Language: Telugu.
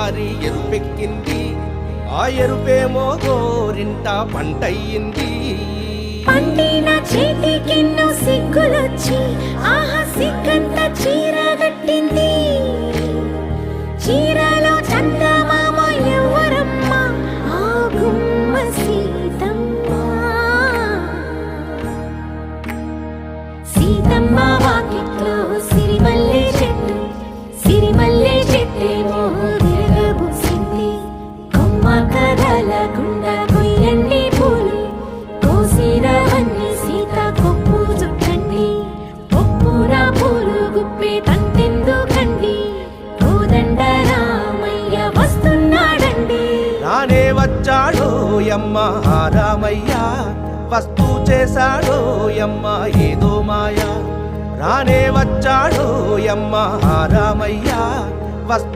జారి ఎరుపెక్కింది, ఆ ఎరుపేమో గోరింట పంటయ్యింది. పండిన చేతికెన్నో సిగ్గులొచ్చి ఆహా సిగ్గంత చీరగట్టింది. చీరలో చందమామ ఎవరమ్మ, ఆ గుమ్మ సీతమ్మ. సీతమ్మ వాకిట్లో సిరిమల్లె చెట్టు, సిరిమల్లె చెట్టేమో విరగబూసింది. కొమ్మ కదలకుండా కొయ్యండి పూలు, కోసిరవన్నీ సీత కొప్పు చుట్టండి. కొప్పున పూలు గుప్పే తంతెందుకండి, కోదండ రామయ్య వస్తున్నాడండి. రానే వచ్చాడో యమ్మ ఆ రామయ్య, వస్తూ చేశాడో యమ్మ ఏదో మాయ. రానే వచ్చాడో యమ్మ ఆ రామయ్య, వస్తూ